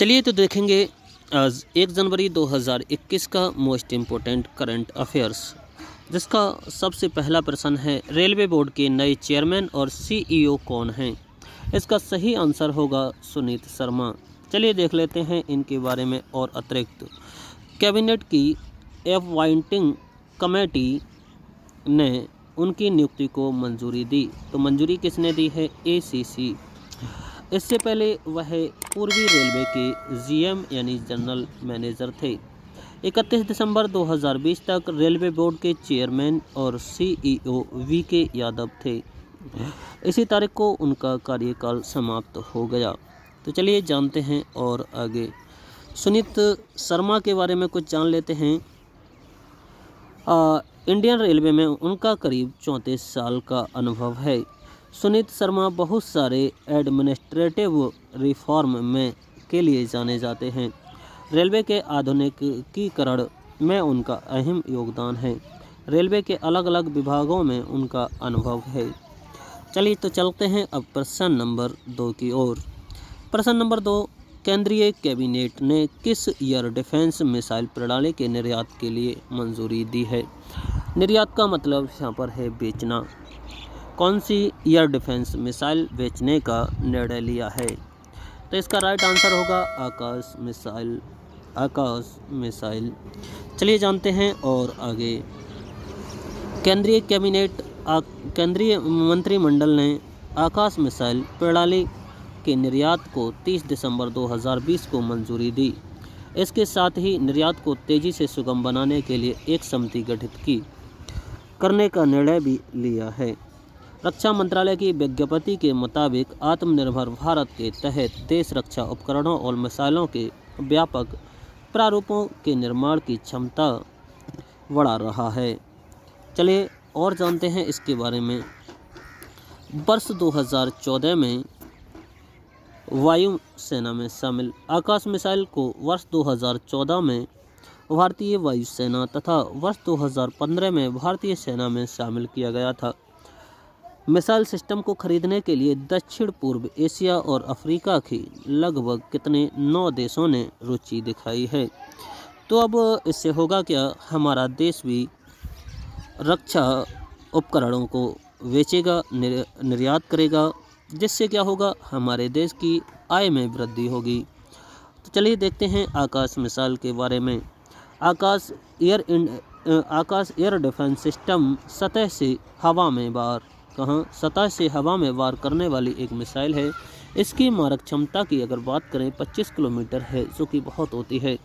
चलिए तो देखेंगे आज 1 जनवरी 2021 का मोस्ट इम्पोर्टेंट करंट अफेयर्स, जिसका सबसे पहला प्रश्न है रेलवे बोर्ड के नए चेयरमैन और सीईओ कौन हैं। इसका सही आंसर होगा सुनीत शर्मा। चलिए देख लेते हैं इनके बारे में। और अतिरिक्त कैबिनेट की अपॉइंटिंग कमेटी ने उनकी नियुक्ति को मंजूरी दी। तो मंजूरी किसने दी है? एसीसी। इससे पहले वह पूर्वी रेलवे के जीएम यानी जनरल मैनेजर थे। 31 दिसंबर 2020 तक रेलवे बोर्ड के चेयरमैन और सीईओ वीके यादव थे। इसी तारीख को उनका कार्यकाल समाप्त हो गया। तो चलिए जानते हैं और आगे सुनीत शर्मा के बारे में कुछ जान लेते हैं। इंडियन रेलवे में उनका करीब 34 साल का अनुभव है। सुनीत शर्मा बहुत सारे एडमिनिस्ट्रेटिव रिफॉर्म में के लिए जाने जाते हैं। रेलवे के आधुनिकीकरण में उनका अहम योगदान है। रेलवे के अलग अलग विभागों में उनका अनुभव है। चलिए तो चलते हैं अब प्रश्न नंबर 2 की ओर। प्रश्न नंबर 2, केंद्रीय कैबिनेट ने किस एयर डिफेंस मिसाइल प्रणाली के निर्यात के लिए मंजूरी दी है? निर्यात का मतलब यहाँ पर है बेचना। कौन सी एयर डिफेंस मिसाइल बेचने का निर्णय लिया है? तो इसका राइट आंसर होगा आकाश मिसाइल। आकाश मिसाइल। चलिए जानते हैं और आगे केंद्रीय मंत्रिमंडल ने आकाश मिसाइल प्रणाली के निर्यात को 30 दिसंबर 2020 को मंजूरी दी। इसके साथ ही निर्यात को तेजी से सुगम बनाने के लिए एक समिति गठित करने का निर्णय भी लिया है। रक्षा मंत्रालय की विज्ञप्ति के मुताबिक आत्मनिर्भर भारत के तहत देश रक्षा उपकरणों और मिसाइलों के व्यापक प्रारूपों के निर्माण की क्षमता बढ़ा रहा है। चलिए और जानते हैं इसके बारे में। वर्ष 2014 में वायु सेना में शामिल आकाश मिसाइल को वर्ष 2014 में भारतीय वायुसेना तथा वर्ष 2015 में भारतीय सेना में शामिल किया गया था। मिसाइल सिस्टम को खरीदने के लिए दक्षिण पूर्व एशिया और अफ्रीका के लगभग कितने 9 देशों ने रुचि दिखाई है। तो अब इससे होगा क्या, हमारा देश भी रक्षा उपकरणों को बेचेगा, निर्यात करेगा, जिससे क्या होगा, हमारे देश की आय में वृद्धि होगी। तो चलिए देखते हैं आकाश मिसाइल के बारे में। आकाश एयर डिफेंस सिस्टम सतह से हवा में वार करने वाली एक मिसाइल है। इसकी मारक क्षमता की अगर बात करें 25 किलोमीटर है, जो कि बहुत होती है।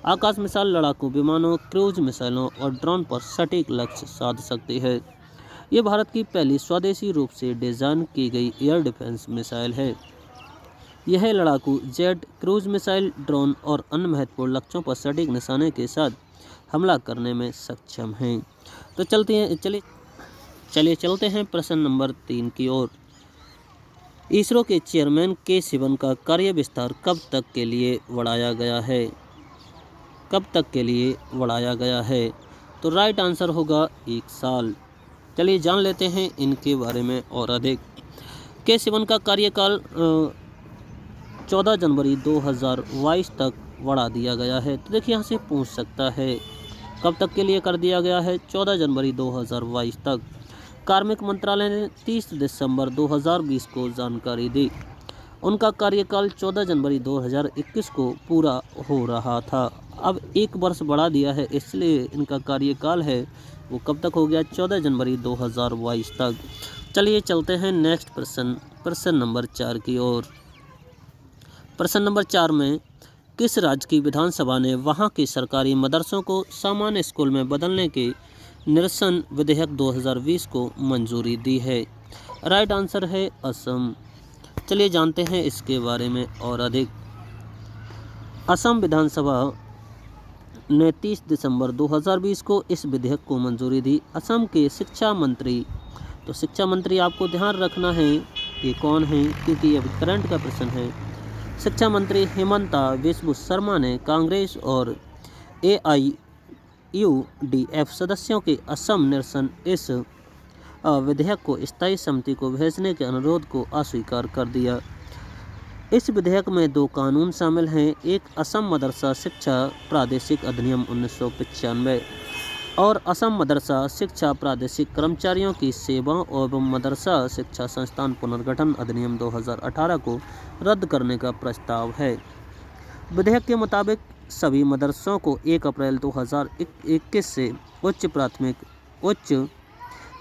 आकाश मिसाइल लड़ाकू विमानों, क्रूज मिसाइलों और ड्रोन पर सटीक लक्ष्य साध सकती है। ये भारत की पहली स्वदेशी रूप से डिजाइन की गई एयर डिफेंस मिसाइल है। यह लड़ाकू जेट, क्रूज मिसाइल, ड्रोन और अन्य महत्वपूर्ण लक्ष्यों पर सटीक निशाने के साथ हमला करने में सक्षम है। तो चलिए चलते हैं प्रश्न नंबर 3 की ओर। इसरो के चेयरमैन के सिवन का कार्य विस्तार कब तक के लिए बढ़ाया गया है? कब तक के लिए बढ़ाया गया है? तो राइट आंसर होगा 1 साल। चलिए जान लेते हैं इनके बारे में और अधिक। के सिवन का कार्यकाल 14 जनवरी 2022 तक बढ़ा दिया गया है। तो देखिए यहाँ से पूछ सकता है कब तक के लिए कर दिया गया है? 14 जनवरी 2022 तक। कार्मिक मंत्रालय ने 30 दिसंबर 2020 को जानकारी दी। उनका कार्यकाल 14 जनवरी 2021 को पूरा हो रहा था। अब 1 वर्ष बढ़ा दिया है, इसलिए इनका कार्यकाल है वो कब तक हो गया? 14 जनवरी 2022 तक। चलिए चलते हैं नेक्स्ट प्रश्न नंबर 4 की ओर। प्रश्न नंबर 4 में किस राज्य की विधानसभा ने वहां के सरकारी मदरसों को सामान्य स्कूल में बदलने के निरसन विधेयक 2020 को मंजूरी दी है? राइट आंसर है असम। चलिए जानते हैं इसके बारे में और अधिक। असम विधानसभा ने 30 दिसंबर 2020 को इस विधेयक को मंजूरी दी। असम के शिक्षा मंत्री, तो शिक्षा मंत्री आपको ध्यान रखना है ये कौन है, क्योंकि ये करंट का प्रश्न है। शिक्षा मंत्री हिमंता बिस्वा शर्मा ने कांग्रेस और AIUDF सदस्यों के असम निरसन इस विधेयक को स्थायी समिति को भेजने के अनुरोध को अस्वीकार कर दिया। इस विधेयक में 2 कानून शामिल हैं, एक असम मदरसा शिक्षा प्रादेशिक अधिनियम 1995 और असम मदरसा शिक्षा प्रादेशिक कर्मचारियों की सेवाओं एवं मदरसा शिक्षा संस्थान पुनर्गठन अधिनियम 2018 को रद्द करने का प्रस्ताव है। विधेयक के मुताबिक सभी मदरसों को 1 अप्रैल 2021 से उच्च प्राथमिक, उच्च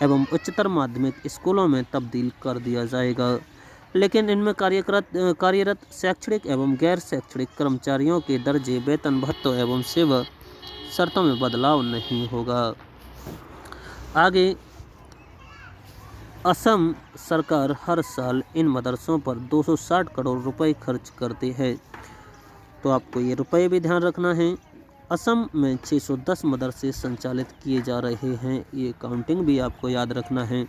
एवं उच्चतर माध्यमिक स्कूलों में तब्दील कर दिया जाएगा, लेकिन इनमें कार्यरत शैक्षणिक एवं गैर शैक्षणिक कर्मचारियों के दर्जे, वेतन, भत्तों एवं सेवा शर्तों में बदलाव नहीं होगा। आगे, असम सरकार हर साल इन मदरसों पर 260 करोड़ रुपए खर्च करती है, तो आपको ये रुपए भी ध्यान रखना है। असम में 610 मदरसे संचालित किए जा रहे हैं, ये काउंटिंग भी आपको याद रखना है।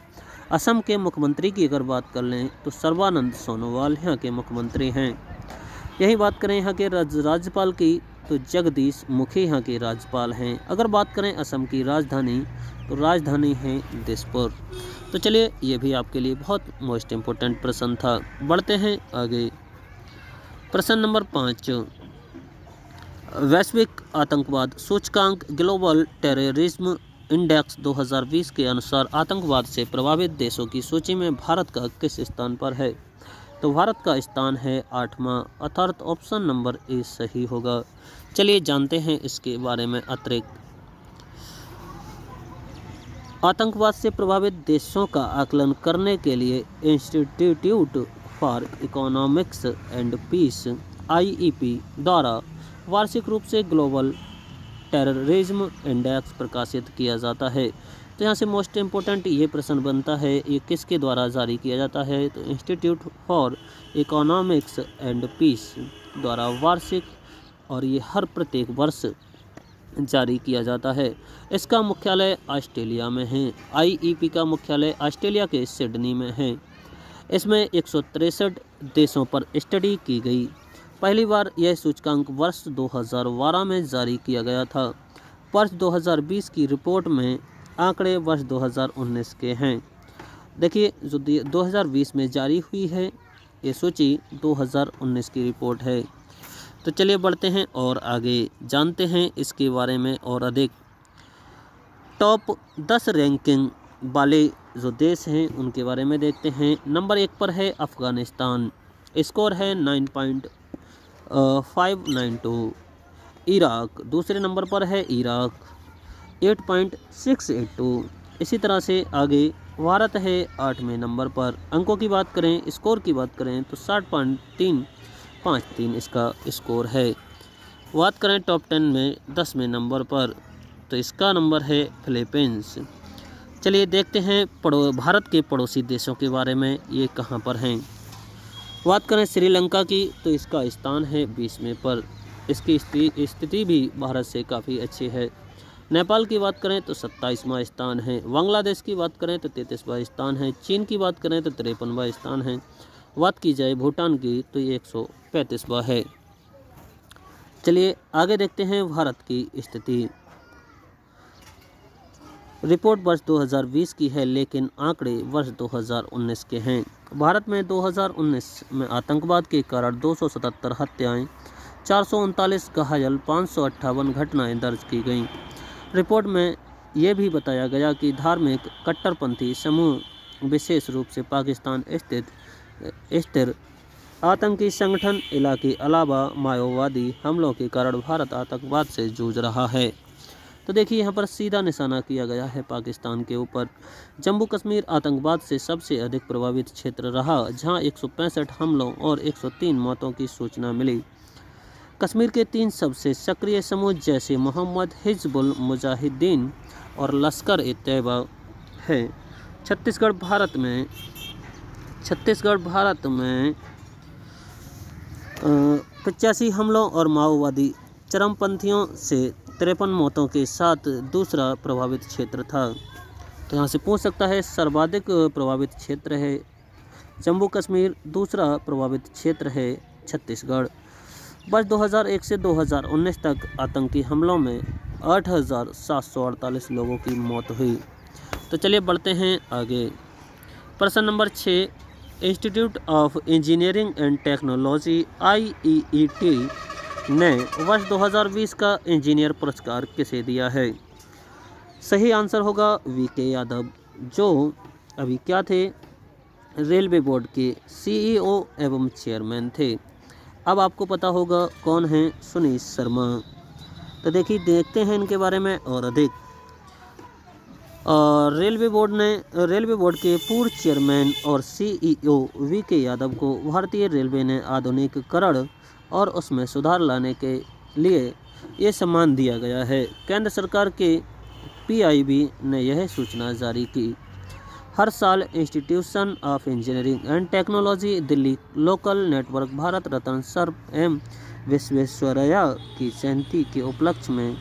असम के मुख्यमंत्री की अगर बात कर लें तो सर्बानंद सोनोवाल यहाँ के मुख्यमंत्री हैं। यही बात करें यहाँ के राज्यपाल की तो जगदीश मुखी यहाँ के राज्यपाल हैं। अगर बात करें असम की राजधानी तो राजधानी है दिसपुर। तो चलिए, ये भी आपके लिए बहुत मोस्ट इम्पोर्टेंट प्रश्न था। बढ़ते हैं आगे। प्रश्न नंबर 5, वैश्विक आतंकवाद सूचकांक ग्लोबल टेररिज्म इंडेक्स 2020 के अनुसार आतंकवाद से प्रभावित देशों की सूची में भारत का किस स्थान पर है? तो भारत का स्थान है 8वां, अर्थात ऑप्शन नंबर ए सही होगा। चलिए जानते हैं इसके बारे में अतिरिक्त। आतंकवाद से प्रभावित देशों का आकलन करने के लिए institute for economics and peace (IEP) द्वारा वार्षिक रूप से ग्लोबल टेररिज्म इंडेक्स प्रकाशित किया जाता है। तो यहाँ से मोस्ट इम्पोर्टेंट ये प्रश्न बनता है, ये किसके द्वारा जारी किया जाता है? तो institute for economics and peace द्वारा वार्षिक, और ये हर प्रत्येक वर्ष जारी किया जाता है। इसका मुख्यालय ऑस्ट्रेलिया में है। IEP का मुख्यालय ऑस्ट्रेलिया के सिडनी में है। इसमें 163 देशों पर स्टडी की गई। पहली बार यह सूचकांक वर्ष 2012 में जारी किया गया था। वर्ष 2020 की रिपोर्ट में आंकड़े वर्ष 2019 के हैं। देखिए, जो 2020 में जारी हुई है ये सूची 2019 की रिपोर्ट है। तो चलिए बढ़ते हैं और आगे जानते हैं इसके बारे में और अधिक। टॉप 10 रैंकिंग वाले जो देश हैं उनके बारे में देखते हैं। नंबर 1 पर है अफ़गानिस्तान, स्कोर है 9.592। इराक दूसरे नंबर पर है, इराक 8.682। इसी तरह से आगे भारत है 8वें नंबर पर। अंकों की बात करें, स्कोर की बात करें तो 60.353 इसका स्कोर है। बात करें टॉप 10 में 10वें नंबर पर, तो इसका नंबर है फिलीपींस। चलिए देखते हैं भारत के पड़ोसी देशों के बारे में, ये कहाँ पर हैं। बात करें श्रीलंका की तो इसका स्थान है 20वें पर। इसकी स्थिति भी भारत से काफ़ी अच्छी है। नेपाल की बात करें तो 27वां स्थान है। बांग्लादेश की बात करें तो 33वां स्थान है। चीन की बात करें तो 53वां स्थान है। बात की जाए भूटान की तो ये 135वां है। चलिए आगे देखते हैं भारत की स्थिति। रिपोर्ट वर्ष 2020 की है, लेकिन आंकड़े वर्ष 2019 के हैं। भारत में 2019 में आतंकवाद के कारण 277 हत्याएं, 439 घायल, 558 घटनाएं दर्ज की गईं। रिपोर्ट में यह भी बताया गया कि धार्मिक कट्टरपंथी समूह, विशेष रूप से पाकिस्तान स्थित आतंकी संगठन इलाके अलावा माओवादी हमलों के कारण भारत आतंकवाद से जूझ रहा है। तो देखिए यहाँ पर सीधा निशाना किया गया है पाकिस्तान के ऊपर। जम्मू कश्मीर आतंकवाद से सबसे अधिक प्रभावित क्षेत्र रहा, जहां 165 हमलों और 103 मौतों की सूचना मिली। कश्मीर के 3 सबसे सक्रिय समूह जैसे मोहम्मद, हिजबुल मुजाहिदीन और लश्कर ए तैयबा है। छत्तीसगढ़ भारत में 85 हमलों और माओवादी चरमपंथियों से 53 मौतों के साथ दूसरा प्रभावित क्षेत्र था। तो यहाँ से पूछ सकता है सर्वाधिक प्रभावित क्षेत्र है जम्मू कश्मीर, दूसरा प्रभावित क्षेत्र है छत्तीसगढ़। वर्ष 2001 से 2019 तक आतंकी हमलों में 8,748 लोगों की मौत हुई। तो चलिए बढ़ते हैं आगे। प्रश्न number 6, institute of engineering and technology IEET ने वर्ष 2020 का इंजीनियर पुरस्कार किसे दिया है? सही आंसर होगा VK यादव, जो अभी क्या थे, रेलवे बोर्ड के CEO एवं चेयरमैन थे। अब आपको पता होगा कौन है सुनील शर्मा। तो देखिए, देखते हैं इनके बारे में और अधिक। रेलवे बोर्ड के पूर्व चेयरमैन और CEO VK यादव को भारतीय रेलवे ने आधुनिकीकरण और उसमें सुधार लाने के लिए ये सम्मान दिया गया है। केंद्र सरकार के PIB ने यह सूचना जारी की। हर साल institution of engineering and technology Delhi local network Bharat Ratna sir M Visvesvaraya की जयंती के उपलक्ष्य में,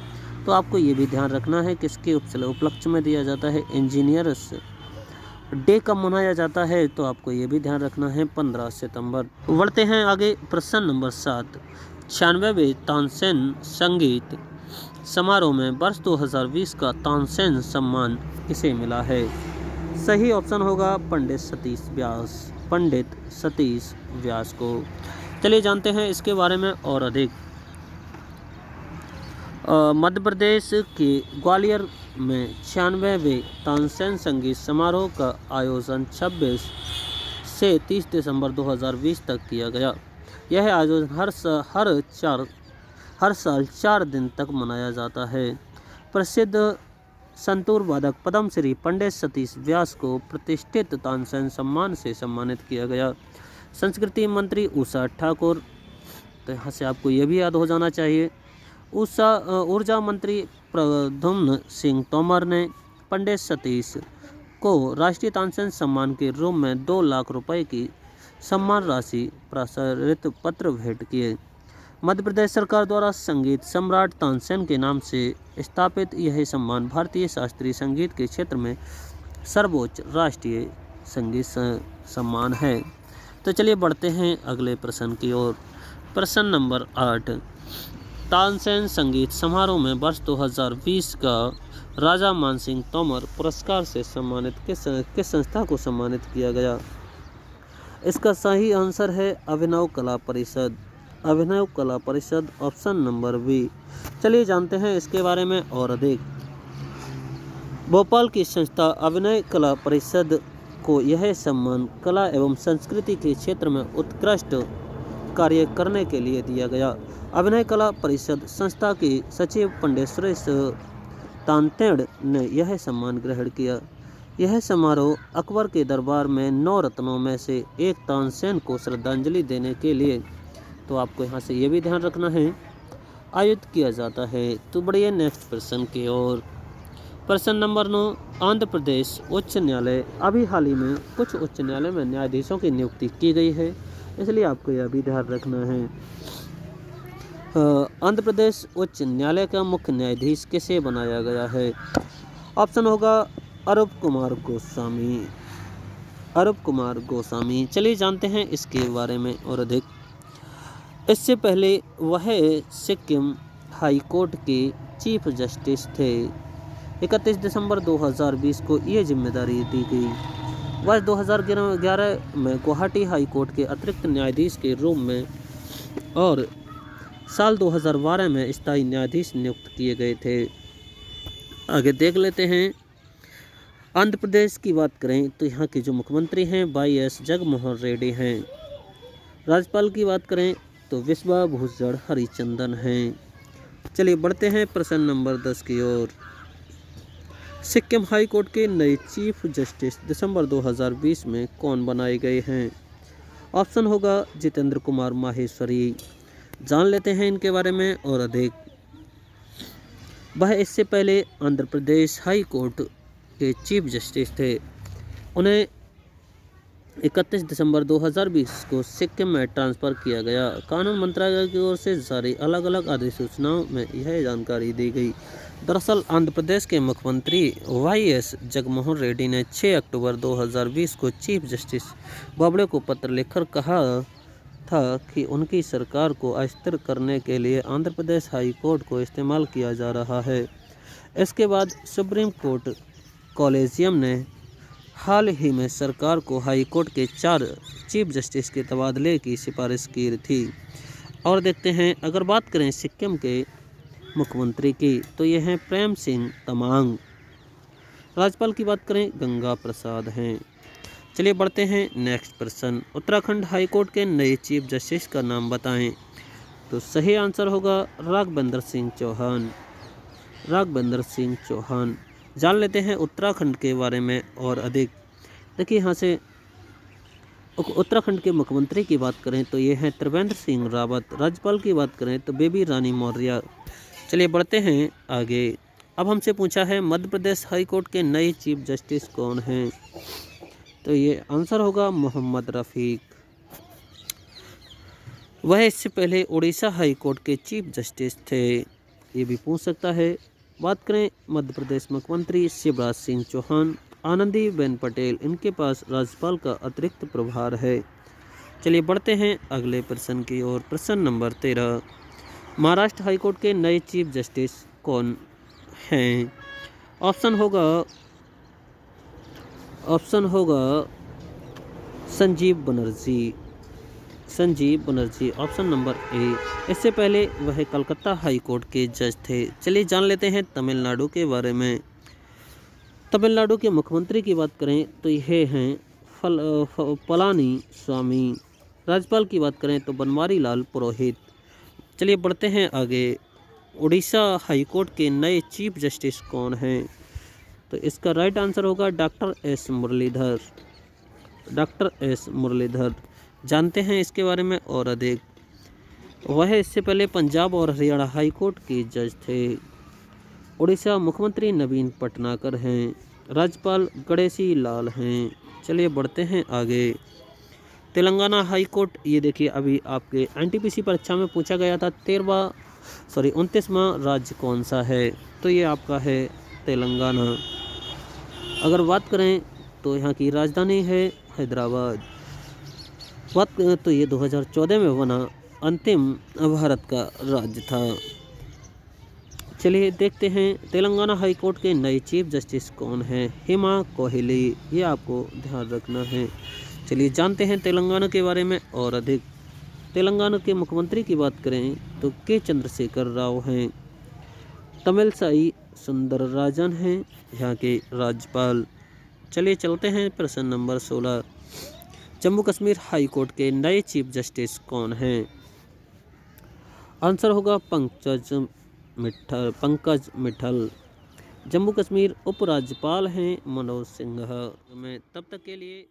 तो आपको ये भी ध्यान रखना है किसके उपलक्ष्य में दिया जाता है, इंजीनियर्स डे कब मनाया जाता है, तो आपको ये भी ध्यान रखना है 15 सितंबर। बढ़ते हैं आगे, प्रश्न नंबर 7। 96वें तानसेन संगीत समारोह में वर्ष 2020 का तानसेन सम्मान किसे मिला है? सही ऑप्शन होगा पंडित सतीश व्यास को। चलिए जानते हैं इसके बारे में और अधिक। मध्य प्रदेश के ग्वालियर में 96वें तानसेन संगीत समारोह का आयोजन 26 से 30 दिसंबर 2020 तक किया गया। यह आयोजन हर साल 4 दिन तक मनाया जाता है। प्रसिद्ध संतूर वादक पद्मश्री पंडित सतीश व्यास को प्रतिष्ठित तानसेन सम्मान से सम्मानित किया गया। संस्कृति मंत्री उषा ठाकुर, तो यहाँ से आपको ये भी याद हो जाना चाहिए, ऊर्जा मंत्री प्रद्युम्न सिंह तोमर ने पंडित सतीश को राष्ट्रीय तानसेन सम्मान के रूप में 2 लाख रुपए की सम्मान राशि प्रसारित पत्र भेंट किए। मध्य प्रदेश सरकार द्वारा संगीत सम्राट तानसेन के नाम से स्थापित यह सम्मान भारतीय शास्त्रीय संगीत के क्षेत्र में सर्वोच्च राष्ट्रीय संगीत सम्मान है। तो चलिए बढ़ते हैं अगले प्रश्न की ओर। प्रश्न नंबर 8। तानसेन संगीत समारोह में वर्ष 2020 का राजा मानसिंह तोमर पुरस्कार से सम्मानित किस संस्था को सम्मानित किया गया? इसका सही आंसर है अभिनव कला परिषद, ऑप्शन नंबर B। चलिए जानते हैं इसके बारे में और अधिक। भोपाल की संस्था अभिनय कला परिषद को यह सम्मान कला एवं संस्कृति के क्षेत्र में उत्कृष्ट कार्य करने के लिए दिया गया। अभिनय कला परिषद संस्था के सचिव पंडित सुरेश तांतेड़ ने यह सम्मान ग्रहण किया। यह समारोह अकबर के दरबार में 9 रत्नों में से एक तानसेन को श्रद्धांजलि देने के लिए, तो आपको यहाँ से ये भी ध्यान रखना है, आयोजित किया जाता है। तो बढ़िए नेक्स्ट प्रश्न की ओर। प्रश्न नंबर 9। आंध्र प्रदेश उच्च न्यायालय, अभी हाल ही में कुछ उच्च न्यायालय में न्यायाधीशों की नियुक्ति की गई है, इसलिए आपको यह भी ध्यान रखना है। आंध्र प्रदेश उच्च न्यायालय का मुख्य न्यायाधीश किसे बनाया गया है? ऑप्शन होगा अरूप कुमार गोस्वामी। चलिए जानते हैं इसके बारे में और अधिक। इससे पहले वह सिक्किम हाई कोर्ट के चीफ जस्टिस थे। 31 दिसंबर 2020 को ये जिम्मेदारी दी गई। वर्ष 2011 में गुवाहाटी हाई कोर्ट के अतिरिक्त न्यायाधीश के रूप में और साल 2012 में स्थायी न्यायाधीश नियुक्त किए गए थे। आगे देख लेते हैं। आंध्र प्रदेश की बात करें तो यहाँ के जो मुख्यमंत्री हैं YS जगनमोहन रेड्डी हैं। राज्यपाल की बात करें तो विश्वा भूषण हरिचंदन हैं। चलिए बढ़ते हैं प्रश्न नंबर 10 की ओर। सिक्किम हाई कोर्ट के नए चीफ जस्टिस दिसंबर 2020 में कौन बनाए गए हैं? ऑप्शन होगा जितेंद्र कुमार माहेश्वरी। जान लेते हैं इनके बारे में और अधिक। वह इससे पहले आंध्र प्रदेश हाई कोर्ट के चीफ जस्टिस थे। उन्हें 31 दिसंबर 2020 को सिक्किम में ट्रांसफ़र किया गया। कानून मंत्रालय की ओर से जारी अलग अलग अधिसूचनाओं में यह जानकारी दी गई। दरअसल आंध्र प्रदेश के मुख्यमंत्री YS जगनमोहन रेड्डी ने 6 अक्टूबर 2020 को चीफ जस्टिस बोबड़े को पत्र लिखकर कहा था कि उनकी सरकार को अस्थिर करने के लिए आंध्र प्रदेश हाई कोर्ट को इस्तेमाल किया जा रहा है। इसके बाद सुप्रीम कोर्ट कॉलेजियम ने हाल ही में सरकार को हाई कोर्ट के 4 चीफ जस्टिस के तबादले की सिफारिश की थी। और देखते हैं, अगर बात करें सिक्किम के मुख्यमंत्री की तो ये हैं प्रेम सिंह तमांग। राज्यपाल की बात करें गंगा प्रसाद हैं। चलिए बढ़ते हैं नेक्स्ट प्रश्न, उत्तराखंड हाई कोर्ट के नए चीफ जस्टिस का नाम बताएं। तो सही आंसर होगा राघवेंद्र सिंह चौहान। राघवेंद्र सिंह चौहान। जान लेते हैं उत्तराखंड के बारे में और अधिक। देखिए यहाँ से उत्तराखंड के मुख्यमंत्री की बात करें तो ये हैं त्रिवेंद्र सिंह रावत। राज्यपाल की बात करें तो बेबी रानी मौर्य। चलिए बढ़ते हैं आगे। अब हमसे पूछा है मध्य प्रदेश हाई कोर्ट के नए चीफ जस्टिस कौन हैं। तो ये आंसर होगा मोहम्मद रफ़ीक। वह इससे पहले उड़ीसा हाई कोर्ट के चीफ जस्टिस थे, ये भी पूछ सकता है। बात करें मध्य प्रदेश मुख्यमंत्री शिवराज सिंह चौहान, आनंदीबेन पटेल, इनके पास राज्यपाल का अतिरिक्त प्रभार है। चलिए बढ़ते हैं अगले प्रश्न की ओर। प्रश्न नंबर 13, महाराष्ट्र हाई कोर्ट के नए चीफ जस्टिस कौन हैं। ऑप्शन होगा Sanjeev Banerjee. Sanjeev Banerjee option number A. इससे पहले वह कलकत्ता हाई कोर्ट के जज थे। चलिए जान लेते हैं तमिलनाडु के बारे में। तमिलनाडु के मुख्यमंत्री की बात करें तो ये हैं पलानी स्वामी। राज्यपाल की बात करें तो बनवारी लाल पुरोहित। चलिए बढ़ते हैं आगे। उड़ीसा हाई कोर्ट के नए चीफ जस्टिस कौन हैं। तो इसका राइट आंसर होगा doctor S Muralidhar. Doctor S Muralidhar. जानते हैं इसके बारे में और अधिक। वह इससे पहले पंजाब और हरियाणा हाई कोर्ट के जज थे। उड़ीसा मुख्यमंत्री नवीन पटनाकर हैं। राज्यपाल गणेशी लाल हैं। चलिए बढ़ते हैं आगे। तेलंगाना हाई कोर्ट, ये देखिए अभी आपके एनटीपीसी परीक्षा में पूछा गया था 29वां राज्य कौन सा है। तो ये आपका है तेलंगाना। अगर बात करें तो यहाँ की राजधानी है हैदराबाद। बात करें तो ये 2014 में बना अंतिम भारत का राज्य था। चलिए देखते हैं तेलंगाना हाई कोर्ट के नए चीफ जस्टिस कौन हैं। हेमा कोहली, ये आपको ध्यान रखना है। चलिए जानते हैं तेलंगाना के बारे में और अधिक। तेलंगाना के मुख्यमंत्री की बात करें तो के चंद्रशेखर राव हैं। तमिलसाई सुंदरराजन हैं यहाँ के राज्यपाल। चलिए चलते हैं प्रश्न number 16, Jammu Kashmir high court के नए चीफ जस्टिस कौन हैं। आंसर होगा पंकज मित्तल। जम्मू कश्मीर उपराज्यपाल हैं मनोज सिन्हा। तब तक के लिए